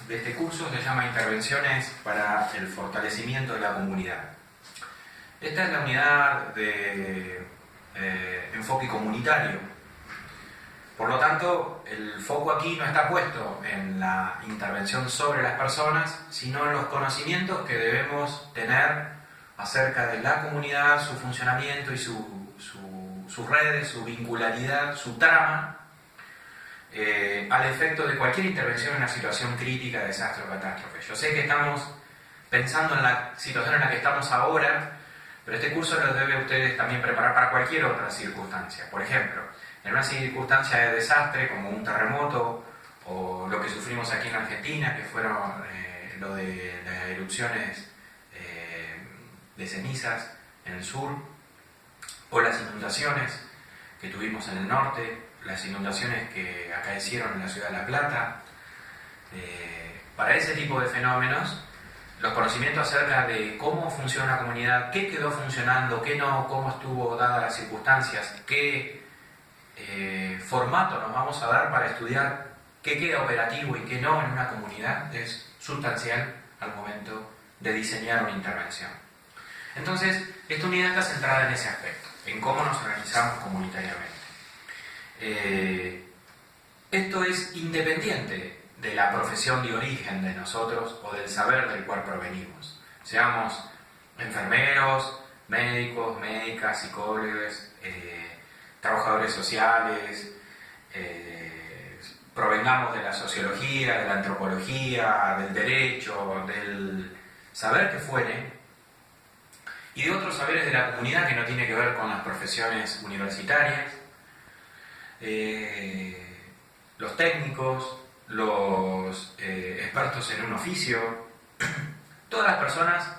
de este curso se llama Intervenciones para el fortalecimiento de la comunidad. Esta es la unidad de enfoque comunitario. Por lo tanto, el foco aquí no está puesto en la intervención sobre las personas, sino en los conocimientos que debemos tener acerca de la comunidad, su funcionamiento y sus redes, su vincularidad, su trama, al efecto de cualquier intervención en una situación crítica, desastre o catástrofe. Yo sé que estamos pensando en la situación en la que estamos ahora, pero este curso lo debe ustedes también preparar para cualquier otra circunstancia. Por ejemplo, en una circunstancia de desastre como un terremoto o lo que sufrimos aquí en Argentina, que fueron lo de las erupciones de cenizas en el sur, o las inundaciones que tuvimos en el norte, las inundaciones que acaecieron en la ciudad de La Plata. Para ese tipo de fenómenos, los conocimientos acerca de cómo funciona la comunidad, qué quedó funcionando, qué no, cómo estuvo dadas las circunstancias, qué formato nos vamos a dar para estudiar qué queda operativo y qué no en una comunidad, es sustancial al momento de diseñar una intervención. Entonces, esta unidad está centrada en ese aspecto, en cómo nos organizamos comunitariamente. Esto es independiente de la profesión de origen de nosotros o del saber del cual provenimos. Seamos enfermeros, médicos, médicas, psicólogos, trabajadores sociales, provengamos de la sociología, de la antropología, del derecho, del saber que fuere, y de otros saberes de la comunidad que no tiene que ver con las profesiones universitarias, los técnicos, los expertos en un oficio. Todas las personas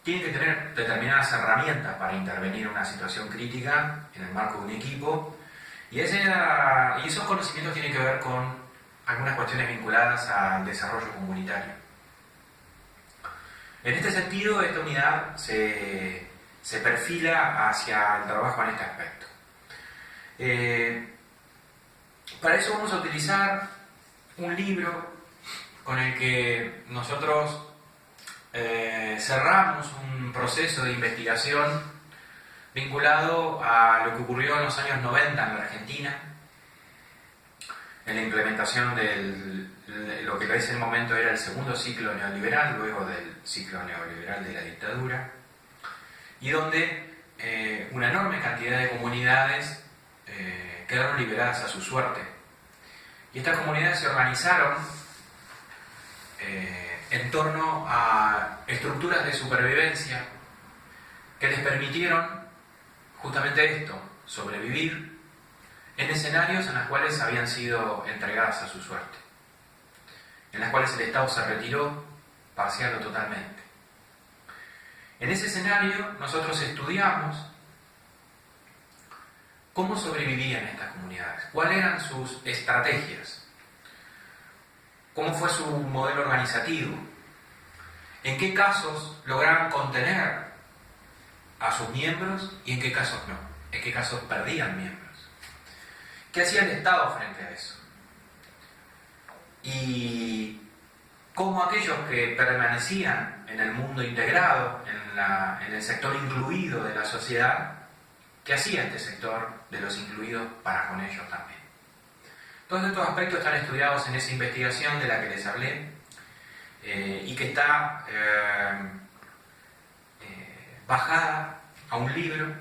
tienen que tener determinadas herramientas para intervenir en una situación crítica en el marco de un equipo, y esos conocimientos tienen que ver con algunas cuestiones vinculadas al desarrollo comunitario. En este sentido, esta unidad se perfila hacia el trabajo en este aspecto. Para eso vamos a utilizar un libro con el que nosotros cerramos un proceso de investigación vinculado a lo que ocurrió en los años 90 en la Argentina, en la implementación de lo que en ese momento era el segundo ciclo neoliberal, luego del ciclo neoliberal de la dictadura, y donde una enorme cantidad de comunidades quedaron liberadas a su suerte. Y estas comunidades se organizaron en torno a estructuras de supervivencia que les permitieron justamente esto, sobrevivir en escenarios en los cuales habían sido entregadas a su suerte, en las cuales el Estado se retiró parcial o totalmente. En ese escenario nosotros estudiamos cómo sobrevivían estas comunidades, cuáles eran sus estrategias, cómo fue su modelo organizativo, en qué casos lograban contener a sus miembros y en qué casos no, en qué casos perdían miembros. ¿Qué hacía el Estado frente a eso? Y cómo aquellos que permanecían en el mundo integrado, en el sector incluido de la sociedad, ¿qué hacía este sector de los incluidos para con ellos también? Todos estos aspectos están estudiados en esa investigación de la que les hablé, y que está bajada a un libro.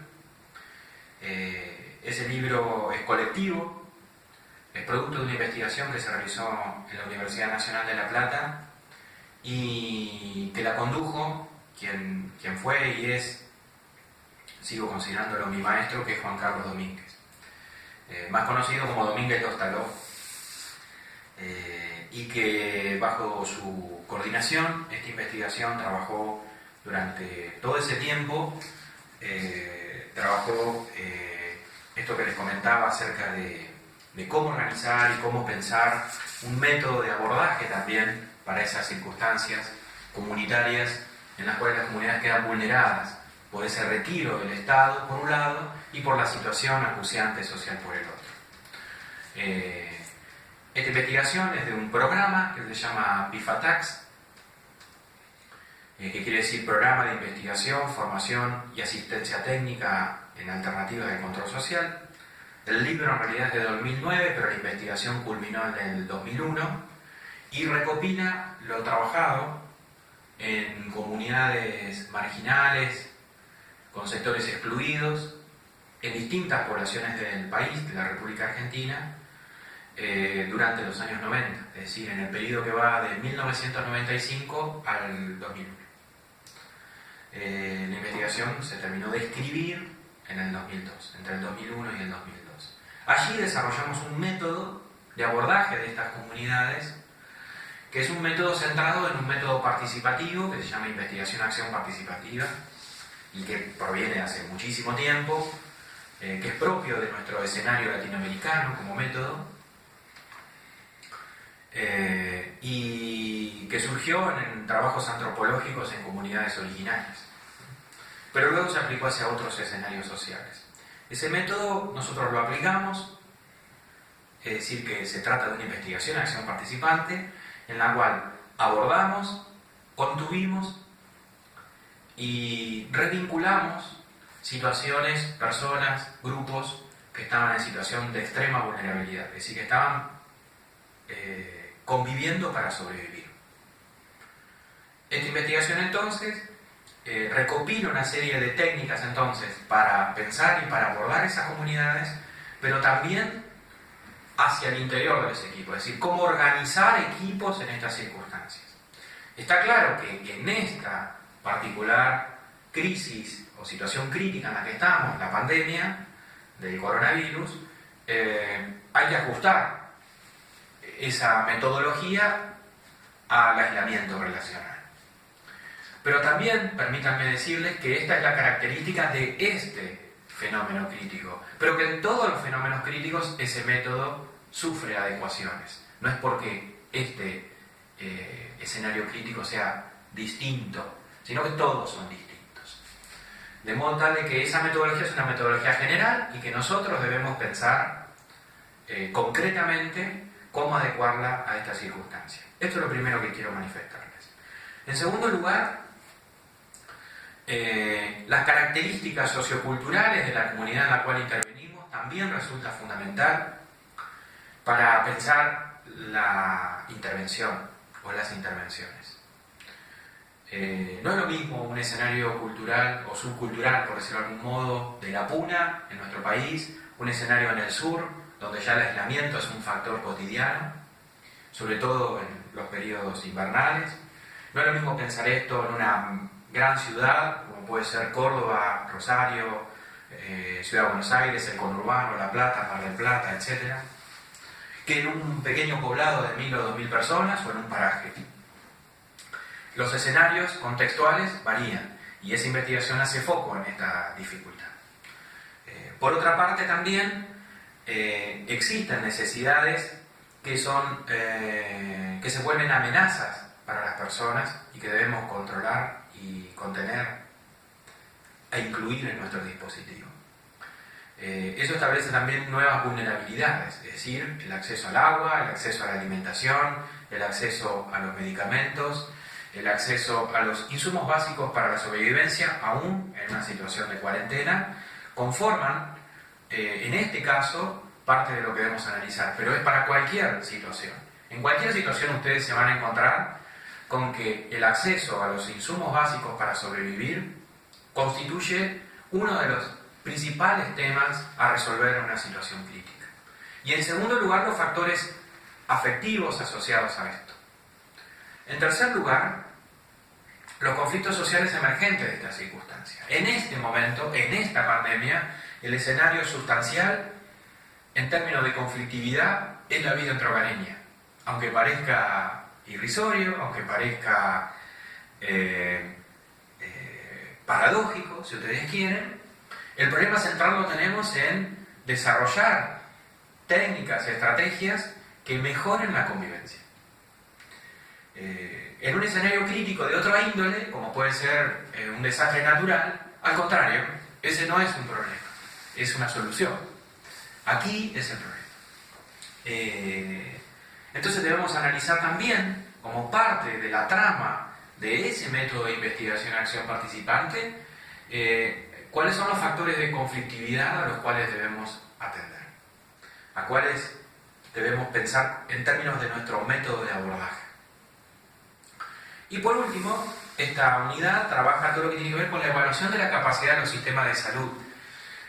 Ese libro es colectivo, es producto de una investigación que se realizó en la Universidad Nacional de La Plata y que la condujo quien fue y es, sigo considerándolo mi maestro, que es Juan Carlos Domínguez, más conocido como Domínguez Dostalov, y que bajo su coordinación esta investigación trabajó durante todo ese tiempo, trabajó esto que les comentaba acerca de cómo organizar y cómo pensar un método de abordaje también para esas circunstancias comunitarias en las cuales las comunidades quedan vulneradas por ese retiro del Estado por un lado y por la situación acuciante social por el otro. Esta investigación es de un programa que se llama PIFATAX, que quiere decir Programa de Investigación, Formación y Asistencia Técnica en Alternativas de Control Social. El libro en realidad es de 2009, pero la investigación culminó en el 2001 y recopila lo trabajado en comunidades marginales, con sectores excluidos, en distintas poblaciones del país, de la República Argentina, durante los años 90, es decir, en el periodo que va de 1995 al 2001. La investigación se terminó de escribir en el 2002, entre el 2001 y el 2002. Allí desarrollamos un método de abordaje de estas comunidades, que es un método centrado en un método participativo que se llama investigación-acción participativa y que proviene de hace muchísimo tiempo, que es propio de nuestro escenario latinoamericano como método, y que surgió en trabajos antropológicos en comunidades originarias, pero luego se aplicó hacia otros escenarios sociales. Ese método nosotros lo aplicamos, es decir, que se trata de una investigación-acción participante en la cual abordamos, contuvimos y revinculamos situaciones, personas, grupos que estaban en situación de extrema vulnerabilidad, es decir, que estaban conviviendo para sobrevivir. Esta investigación entonces recopila una serie de técnicas entonces para pensar y para abordar esas comunidades, pero también hacia el interior de ese equipo, es decir, cómo organizar equipos en estas circunstancias. Está claro que en esta particular crisis o situación crítica en la que estamos, la pandemia del coronavirus, hay que ajustar esa metodología al aislamiento relacional. Pero también, permítanme decirles que esta es la característica de este fenómeno crítico, pero que en todos los fenómenos críticos ese método sufre adecuaciones. No es porque este escenario crítico sea distinto, sino que todos son distintos. De modo tal de que esa metodología es una metodología general y que nosotros debemos pensar concretamente cómo adecuarla a esta circunstancia. Esto es lo primero que quiero manifestarles. En segundo lugar, las características socioculturales de la comunidad en la cual intervenimos también resulta fundamental para pensar la intervención o las intervenciones. No es lo mismo un escenario cultural o subcultural, por decirlo de algún modo, de la Puna, en nuestro país, un escenario en el sur, donde ya el aislamiento es un factor cotidiano, sobre todo en los periodos invernales. No es lo mismo pensar esto en una gran ciudad, como puede ser Córdoba, Rosario, Ciudad de Buenos Aires, el conurbano, La Plata, Mar del Plata, etc., que en un pequeño poblado de 1000 o 2000 personas o en un paraje. Los escenarios contextuales varían y esa investigación hace foco en esta dificultad. Por otra parte también existen necesidades que se vuelven amenazas para las personas y que debemos controlar y contener e incluir en nuestro dispositivo. Eso establece también nuevas vulnerabilidades, es decir, el acceso al agua, el acceso a la alimentación, el acceso a los medicamentos, el acceso a los insumos básicos para la sobrevivencia, aún en una situación de cuarentena, conforman, en este caso, parte de lo que debemos analizar, pero es para cualquier situación. En cualquier situación ustedes se van a encontrar con que el acceso a los insumos básicos para sobrevivir constituye uno de los principales temas a resolver en una situación crítica. Y en segundo lugar, los factores afectivos asociados a esto. En tercer lugar, los conflictos sociales emergentes de esta circunstancia. En este momento, en esta pandemia, el escenario sustancial en términos de conflictividad es la vida intrahogareña. Aunque parezca irrisorio, aunque parezca paradójico, si ustedes quieren, el problema central lo tenemos en desarrollar técnicas y estrategias que mejoren la convivencia. En un escenario crítico de otra índole, como puede ser un desastre natural, al contrario, ese no es un problema, es una solución. Aquí es el problema. Entonces debemos analizar también, como parte de la trama de ese método de investigación-acción participante, cuáles son los factores de conflictividad a los cuales debemos atender, a cuáles debemos pensar en términos de nuestro método de abordaje. Y por último, esta unidad trabaja todo lo que tiene que ver con la evaluación de la capacidad de los sistemas de salud.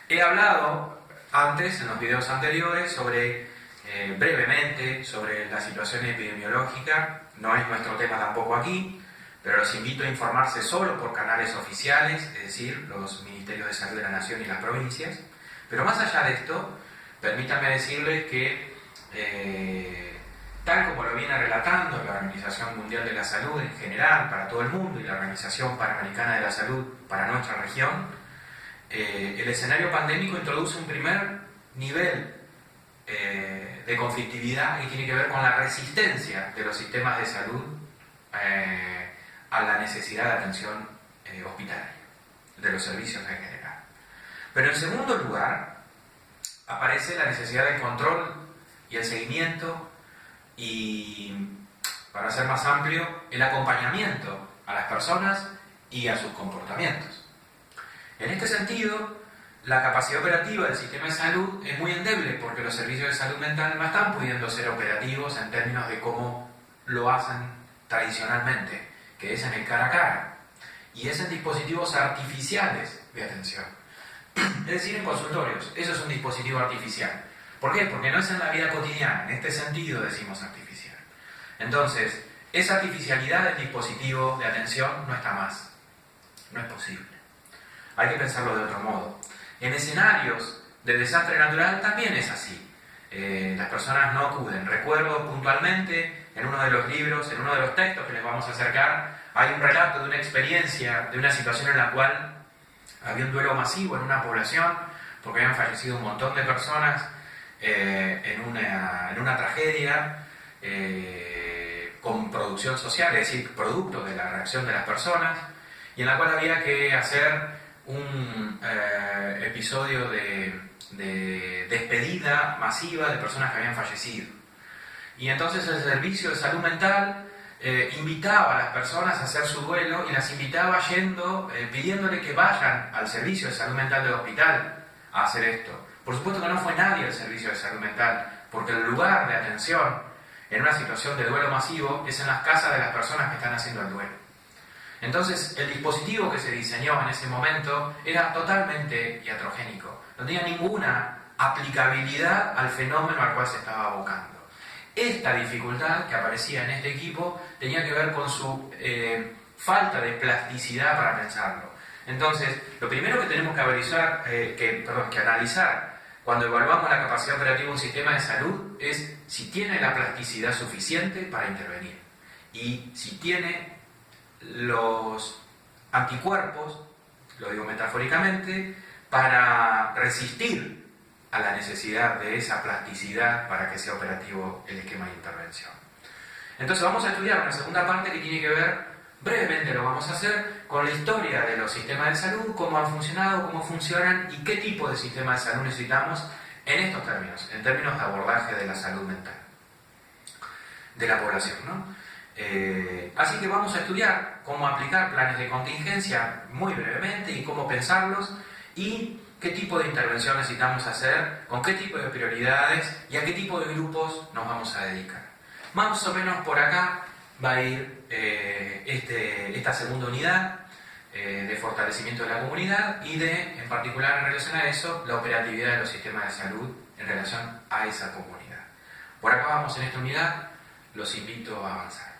He hablado antes, en los videos anteriores, brevemente sobre la situación epidemiológica. No es nuestro tema tampoco aquí, pero los invito a informarse solo por canales oficiales, es decir, los Ministerios de Salud de la Nación y las provincias. Pero más allá de esto, permítanme decirles que, tal como lo viene relatando la Organización Mundial de la Salud en general, para todo el mundo, y la Organización Panamericana de la Salud para nuestra región, el escenario pandémico introduce un primer nivel de conflictividad que tiene que ver con la resistencia de los sistemas de salud a la necesidad de atención hospitalaria, de los servicios en general. Pero en segundo lugar, aparece la necesidad del control y el seguimiento y, para ser más amplio, el acompañamiento a las personas y a sus comportamientos. En este sentido, la capacidad operativa del sistema de salud es muy endeble porque los servicios de salud mental no están pudiendo ser operativos en términos de cómo lo hacen tradicionalmente, que es en el cara a cara, y es en dispositivos artificiales de atención, es decir, en consultorios. Eso es un dispositivo artificial. ¿Por qué? Porque no es en la vida cotidiana, en este sentido decimos artificial. Entonces, esa artificialidad del dispositivo de atención no está más, no es posible. Hay que pensarlo de otro modo. En escenarios de desastre natural también es así. Las personas no acuden. Recuerdo puntualmente en uno de los libros, en uno de los textos que les vamos a acercar, hay un relato de una experiencia, de una situación en la cual había un duelo masivo en una población porque habían fallecido un montón de personas en una tragedia con producción social, es decir, producto de la reacción de las personas, y en la cual había que hacer un episodio de despedida masiva de personas que habían fallecido. Y entonces el servicio de salud mental invitaba a las personas a hacer su duelo y las invitaba pidiéndole que vayan al servicio de salud mental del hospital a hacer esto. Por supuesto que no fue nadie al servicio de salud mental, porque el lugar de atención en una situación de duelo masivo es en las casas de las personas que están haciendo el duelo. Entonces, el dispositivo que se diseñó en ese momento era totalmente iatrogénico, no tenía ninguna aplicabilidad al fenómeno al cual se estaba abocando. Esta dificultad que aparecía en este equipo tenía que ver con su falta de plasticidad para pensarlo. Entonces, lo primero que tenemos que analizar cuando evaluamos la capacidad operativa de un sistema de salud es si tiene la plasticidad suficiente para intervenir y si tiene los anticuerpos, lo digo metafóricamente, para resistir a la necesidad de esa plasticidad para que sea operativo el esquema de intervención. Entonces vamos a estudiar una segunda parte que tiene que ver, brevemente lo vamos a hacer, con la historia de los sistemas de salud, cómo han funcionado, cómo funcionan y qué tipo de sistema de salud necesitamos en estos términos, en términos de abordaje de la salud mental de la población, ¿no? Así que vamos a estudiar cómo aplicar planes de contingencia muy brevemente y cómo pensarlos y qué tipo de intervención necesitamos hacer, con qué tipo de prioridades y a qué tipo de grupos nos vamos a dedicar. Más o menos por acá va a ir esta segunda unidad de fortalecimiento de la comunidad y en particular en relación a eso, la operatividad de los sistemas de salud en relación a esa comunidad. Por acá vamos en esta unidad, los invito a avanzar.